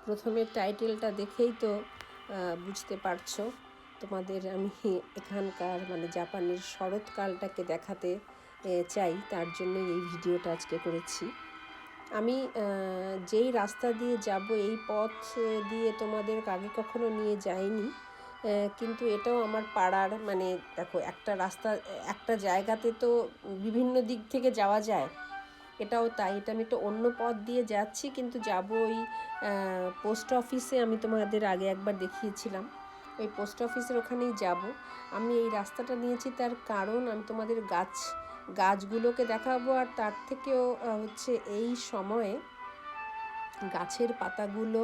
প্রথমে টাইটেলটা দেখেই তো বুঝতে পারছো। তোমাদের আমি এখানকার মানে জাপানের শরৎকালটাকে দেখাতে চাই, তার জন্য এই ভিডিওটা আজকে করেছি। আমি যেই রাস্তা দিয়ে যাব এই পথ দিয়ে তোমাদের আগে কখনো নিয়ে যাইনি, কিন্তু এটাও আমার পাড়ার মানে দেখো একটা রাস্তা, একটা জায়গাতে তো বিভিন্ন দিক থেকে যাওয়া যায়, এটাও তাই। এটা আমি একটা অন্য পথ দিয়ে যাচ্ছি, কিন্তু যাব ওই পোস্ট অফিসে। আমি তোমাদের আগে একবার দেখিয়েছিলাম, ওই পোস্ট অফিসের ওখানেই যাব। আমি এই রাস্তাটা নিয়েছি তার কারণ আমি তোমাদের গাছগুলোকে দেখাবো, আর তার থেকেও হচ্ছে এই সময়ে গাছের পাতাগুলো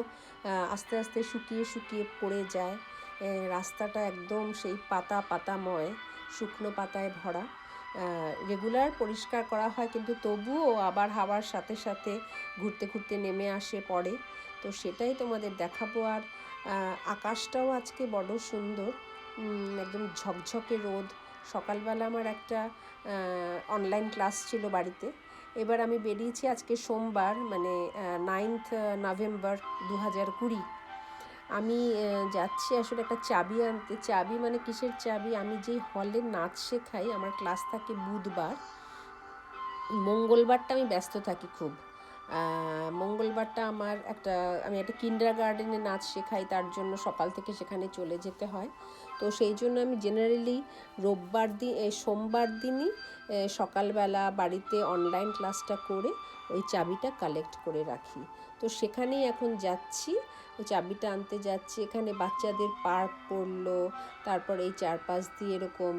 আস্তে আস্তে শুকিয়ে শুকিয়ে পড়ে যায়। রাস্তাটা একদম সেই পাতাময়, শুকনো পাতায় ভরা। রেগুলার পরিষ্কার করা হয়, কিন্তু তবুও আবার হাওয়ার সাথে সাথে ঘুরতে ঘুরতে নেমে আসে পড়ে। তো সেটাই তোমাদের দেখাবো। আর আকাশটাও আজকে বড় সুন্দর, একদম ঝকঝকে রোদ। সকালবেলা আমার একটা অনলাইন ক্লাস ছিল বাড়িতে। এবার আমি বেরিয়েছি আজকে সোমবার, মানে 9 নভেম্বর 2020। আমি যাচ্ছি আসলে একটা চাবি আনতে। চাবি মানে কিসের চাবি? আমি যেই হলে নাচ শেখাই, আমার ক্লাস থাকে বুধবার, মঙ্গলবারটা আমি ব্যস্ত থাকি খুব। মঙ্গলবারটা আমি একটা কিন্ডারগার্ডেনে নাচ শেখাই, তার জন্য সকাল থেকে সেখানে চলে যেতে হয়। তো সেই জন্য আমি জেনারেলি সোমবার দিনই সকালবেলা বাড়িতে অনলাইন ক্লাসটা করে ওই চাবিটা কালেক্ট করে রাখি। তো সেখানেই এখন যাচ্ছি, ওই চাবিটা আনতে যাচ্ছি। এখানে বাচ্চাদের পার্ক পড়লো, তারপর এই চারপাশ দিয়ে এরকম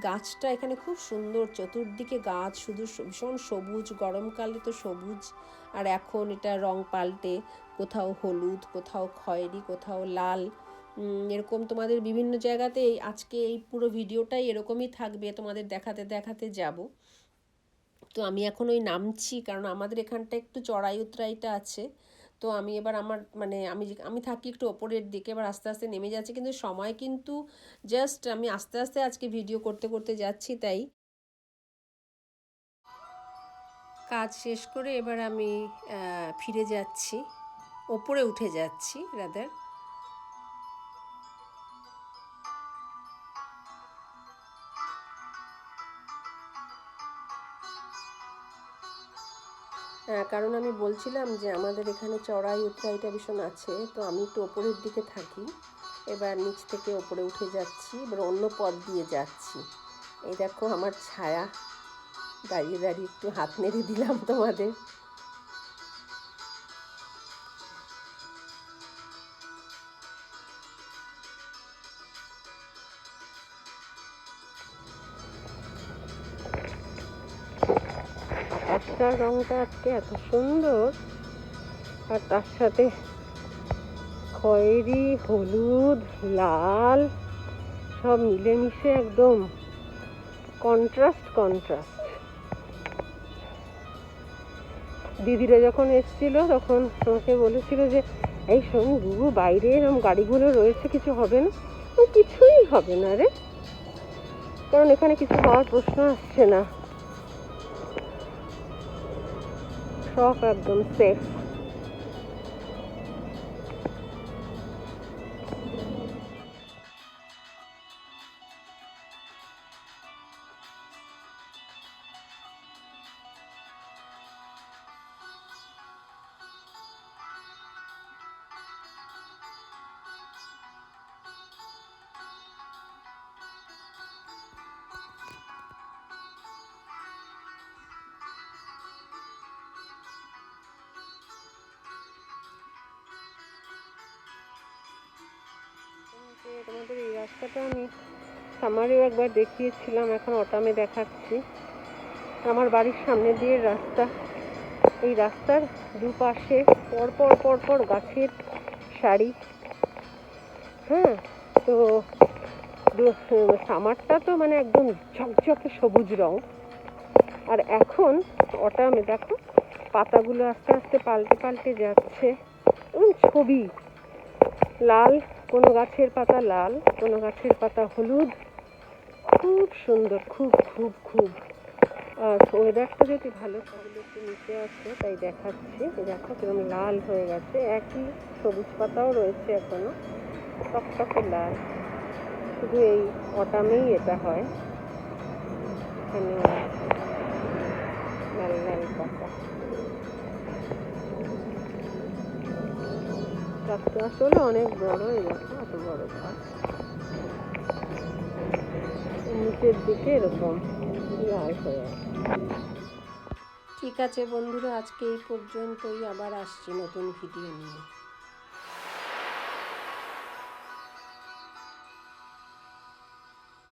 গাছটা এখানে খুব সুন্দর, চতুর্দিকে গাছ, শুধু ভীষণ সবুজ। গরমকালে তো সবুজ, আর এখন এটা রং পাল্টে কোথাও হলুদ, কোথাও খয়েরি, কোথাও লাল, এরকম তোমাদের বিভিন্ন জায়গাতে আজকে এই পুরো ভিডিওটাই এরকমই থাকবে, তোমাদের দেখাতে দেখাতে যাব। তো আমি এখন ওই নামছি, কারণ আমাদের এখানটা একটু চড়াই উতরাইটা আছে। তো আমি এবার আমার মানে আমি থাকি একটু ওপরের দিকে, এবার আস্তে আস্তে নেমে যাচ্ছি, কিন্তু সময় কিন্তু জাস্ট আমি আস্তে আস্তে আজকে ভিডিও করতে করতে যাচ্ছি। তাই কাজ শেষ করে এবার আমি ফিরে যাচ্ছি, ওপরে উঠে যাচ্ছি রাদার। কারণ আমি বলছিলাম যে আমাদের এখানে চড়াই উতরাইটা ভীষণ আছে, তো আমি একটু ওপরের দিকে থাকি। এবার নিচ থেকে ওপরে উঠে যাচ্ছি, এবার অন্য পথ দিয়ে যাচ্ছি। এই দেখো আমার ছায়া, দাঁড়িয়ে দাঁড়িয়ে একটু হাত নেড়ে দিলাম তোমাদের। আকাশটার রংটা আজকে এত সুন্দর, আর তার সাথে খয়েরি, হলুদ, লাল সব মিলেমিশে একদম কন্ট্রাস্ট। দিদিরা যখন এসেছিল তখন আমাকে বলেছিল যে এই শোন বুবু, বাইরে এরকম গাড়িগুলো রয়েছে, কিছু হবে না? কিছুই হবে না রে, কারণ এখানে কিছু হওয়ার প্রশ্ন আসছে না, সব একদম সেফ। তোমাদের এই রাস্তাটা আমি সামারেও একবার দেখিয়েছিলাম, এখন অটামে দেখাচ্ছি। আমার বাড়ির সামনে দিয়ে রাস্তা, এই রাস্তার দুপাশে পর গাছের সারি। হ্যাঁ, তো সামারটা তো মানে একদম ঝকঝকে সবুজ রং, আর এখন অটামে দেখো পাতাগুলো আস্তে আস্তে পাল্টে যাচ্ছে, ছবি লাল, কোনো গাছের পাতা লাল, কোনো গাছের পাতা হলুদ, খুব সুন্দর, খুব খুব খুব। আর ওয়েদারটা যদি ভালো থাকলে একটু নিচে আসে, তাই দেখাচ্ছি। দেখো কিরকম লাল হয়ে গেছে, একই সবুজ পাতাও রয়েছে এখনো, টকটকে লাল। শুধু এই অটামেই এটা হয়, এখানেও আছে লাল লাল পাতা। গাছটা আসলে অনেক বড়, এই দেখো এত বড় গাছ। নিচের দিকে এরকম লাল হয়ে আছে। ঠিক আছে বন্ধুরা, আজকে এই পর্যন্তই, আবার আসছি নতুন ভিডিও নিয়ে।